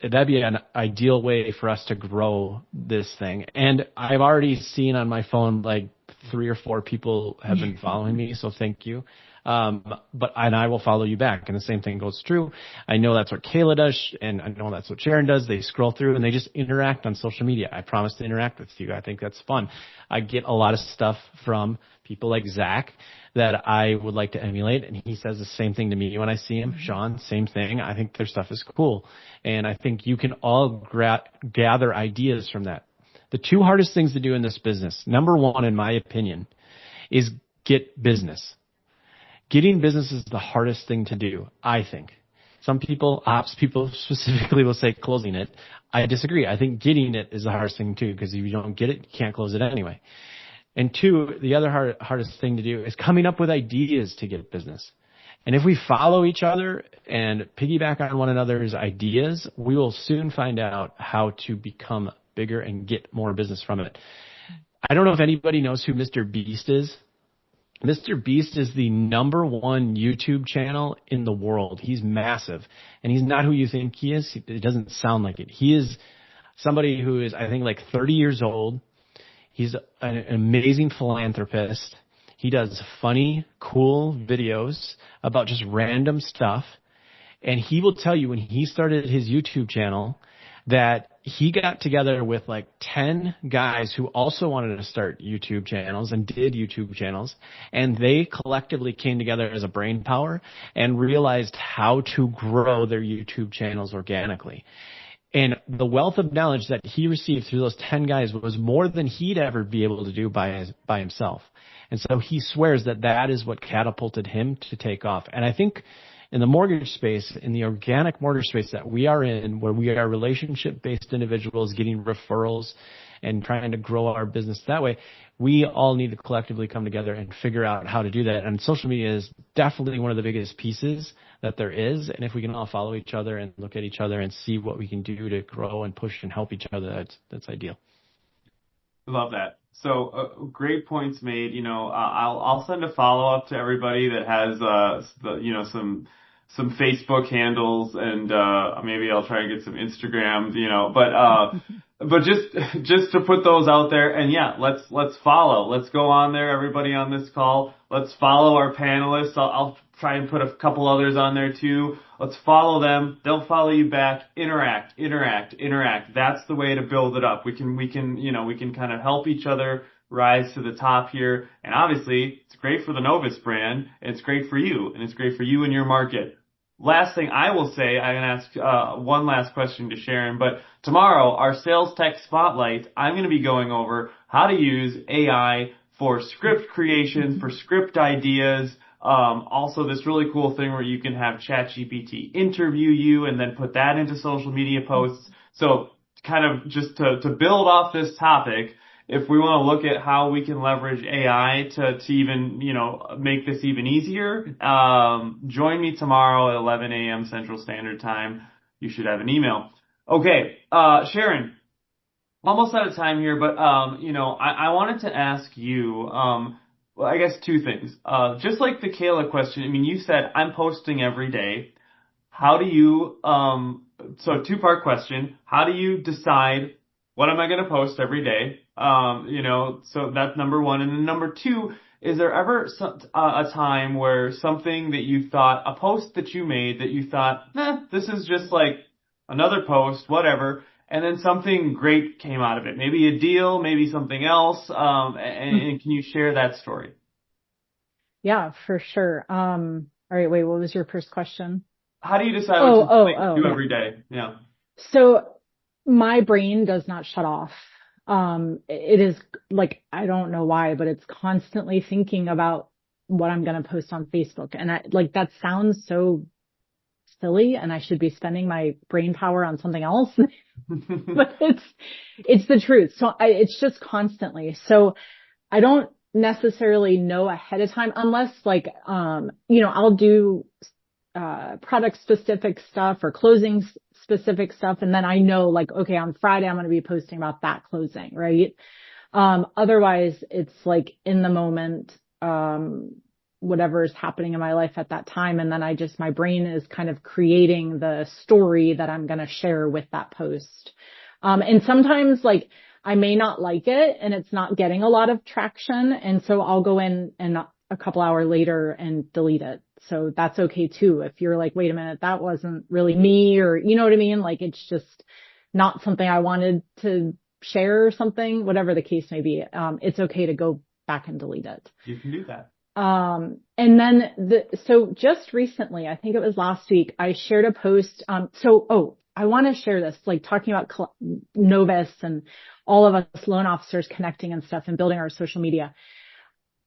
that'd be an ideal way for us to grow this thing. And I've already seen on my phone like 3 or 4 people have been following me, so thank you. And I will follow you back. And the same thing goes true. I know that's what Kayla does, and I know that's what Sharon does. They scroll through and they just interact on social media. I promise to interact with you. I think that's fun. I get a lot of stuff from people like Zach that I would like to emulate, and he says the same thing to me when I see him. Sean, same thing. I think their stuff is cool, and I think you can all gather ideas from that. The 2 hardest things to do in this business, number 1, in my opinion, is get business. Getting business is the hardest thing to do, I think. Some people, ops people specifically, will say closing it. I disagree. I think getting it is the hardest thing too, because if you don't get it, you can't close it anyway. And 2, the other hardest thing to do is coming up with ideas to get business. And if we follow each other and piggyback on one another's ideas, we will soon find out how to become bigger and get more business from it. I don't know if anybody knows who Mr. Beast is. Mr. Beast is the number 1 YouTube channel in the world. He's massive, and he's not who you think he is. It doesn't sound like it. He is somebody who is, I think, like 30 years old. He's an amazing philanthropist. He does funny, cool videos about just random stuff. And he will tell you when he started his YouTube channel that he got together with like 10 guys who also wanted to start YouTube channels and did YouTube channels. And they collectively came together as a brain power and realized how to grow their YouTube channels organically. And the wealth of knowledge that he received through those 10 guys was more than he'd ever be able to do by himself. And so he swears that that is what catapulted him to take off. And I think in the mortgage space, in the organic mortgage space that we are in, where we are relationship-based individuals getting referrals and trying to grow our business that way, we all need to collectively come together and figure out how to do that. And social media is definitely one of the biggest pieces that there is. And if we can all follow each other and look at each other and see what we can do to grow and push and help each other, that's ideal. Love that. So great points made. I'll send a follow up to everybody that has some Facebook handles, and maybe I'll try and get some Instagrams, but just to put those out there. And yeah, let's follow. Let's go on there, everybody on this call. Let's follow our panelists. I'll try and put a couple others on there too. Let's follow them. They'll follow you back. Interact. That's the way to build it up. We can kind of help each other rise to the top here. And obviously, it's great for the Novus brand. And it's great for you. And it's great for you and your market. Last thing I will say, I'm going to ask one last question to Sharon. But tomorrow, our Sales Tech Spotlight, I'm going to be going over how to use AI for script creation, for script ideas. Also this really cool thing where you can have ChatGPT interview you and then put that into social media posts. So kind of just to build off this topic, if we want to look at how we can leverage AI to even, make this even easier, join me tomorrow at 11 a.m. Central Standard Time. You should have an email. Okay. Sharon, almost out of time here, but, I wanted to ask you, well, I guess 2 things. Just like the Kayla question, you said I'm posting every day. How do you, so 2-part question. How do you decide what am I going to post every day? So that's number 1. And then number 2, is there ever a time where something that you thought, a post that you made that you thought, this is just like another post, whatever, and then something great came out of it? Maybe a deal, maybe something else. And can you share that story? Yeah, for sure. All right, wait, what was your first question? How do you decide what to do every day? Yeah. So my brain does not shut off. It is like, I don't know why, but it's constantly thinking about what I'm going to post on Facebook. And that sounds so silly, and I should be spending my brain power on something else, but it's the truth. So it's just constantly. So I don't necessarily know ahead of time unless I'll do, product specific stuff or closing specific stuff. And then I know okay, on Friday, I'm going to be posting about that closing, right? Otherwise it's like in the moment, whatever is happening in my life at that time. And then my brain is kind of creating the story that I'm going to share with that post. And sometimes I may not like it and it's not getting a lot of traction. And so I'll go in and a couple hours later and delete it. So that's okay too. If you're like, wait a minute, that wasn't really me, or you know what I mean? Like it's just not something I wanted to share or something, whatever the case may be. It's okay to go back and delete it. You can do that. And then so just recently, I think it was last week, I shared a post. I want to share this, like talking about Novus and all of us loan officers connecting and stuff and building our social media.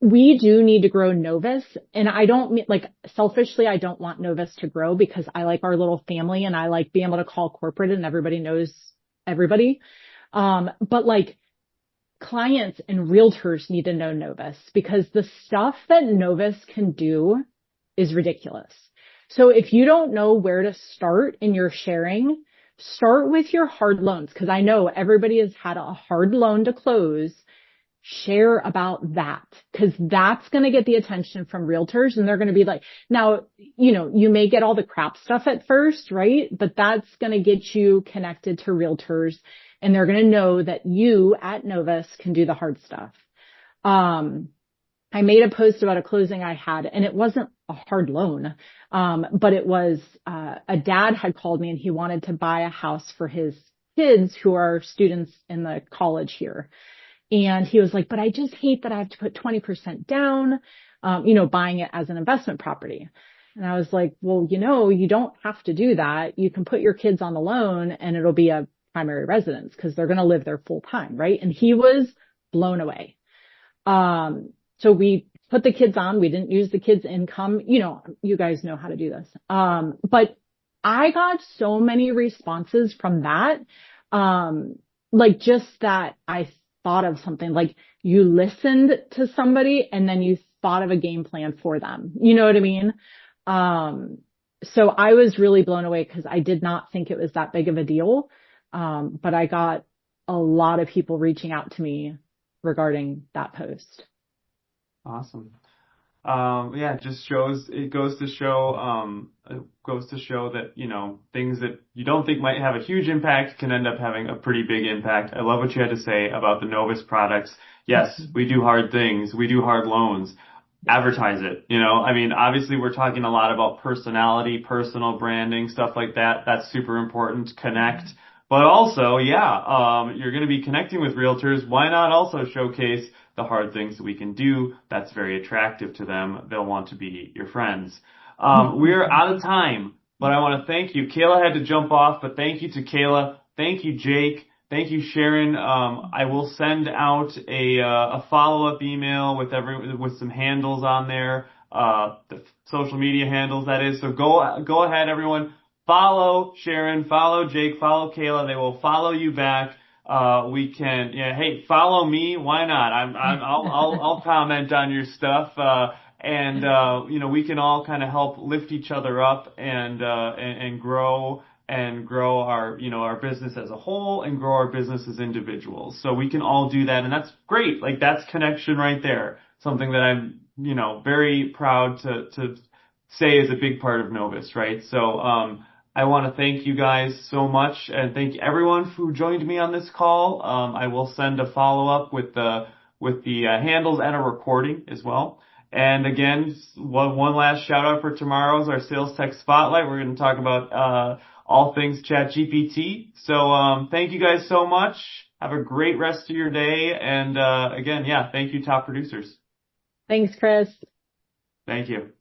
We do need to grow Novus. And I don't mean like selfishly, I don't want Novus to grow because I like our little family and I like being able to call corporate and everybody knows everybody. But like clients and realtors need to know Novus because the stuff that Novus can do is ridiculous. So if you don't know where to start in your sharing, start with your hard loans because I know everybody has had a hard loan to close. Share about that because that's going to get the attention from realtors and they're going to be like, now, you may get all the crap stuff at first, right? But that's going to get you connected to realtors and they're going to know that you at Novus can do the hard stuff. I made a post about a closing I had and it wasn't a hard loan. But it was, a dad had called me and he wanted to buy a house for his kids who are students in the college here. And he was like, but I just hate that I have to put 20% down, buying it as an investment property. And I was like, well, you don't have to do that. You can put your kids on the loan and it'll be a primary residence because they're going to live there full time. Right. And he was blown away. So we put the kids on. We didn't use the kids' income. You guys know how to do this. But I got so many responses from that. Like just that I thought of something like you listened to somebody and then you thought of a game plan for them. You know what I mean? So I was really blown away because I did not think it was that big of a deal. But I got a lot of people reaching out to me regarding that post. Awesome. It goes to show that, things that you don't think might have a huge impact can end up having a pretty big impact. I love what you had to say about the Novus products. Yes, we do hard things. We do hard loans. Advertise it. Obviously we're talking a lot about personality, personal branding, stuff like that. That's super important. Connect. But also, you're going to be connecting with realtors. Why not also showcase the hard things that we can do? That's very attractive to them. They'll want to be your friends. We're out of time, but I want to thank you. Kayla had to jump off, but thank you to Kayla. Thank you, Jake. Thank you, Sharon. I will send out a follow-up email with some handles on there, the social media handles, that is. So go ahead, everyone. Follow Sharon, follow Jake, follow Kayla. They will follow you back. Hey, follow me. Why not? I'll comment on your stuff. We can all kind of help lift each other up and grow our business as a whole and grow our business as individuals. So we can all do that. And that's great. Like that's connection right there. Something that I'm, very proud to say is a big part of Novus, right? So, I want to thank you guys so much and thank everyone who joined me on this call. I will send a follow-up with the handles and a recording as well. And again, one last shout out for tomorrow's our Sales Tech Spotlight. We're going to talk about all things ChatGPT. So thank you guys so much. Have a great rest of your day. And again, thank you, top producers. Thanks, Chris. Thank you.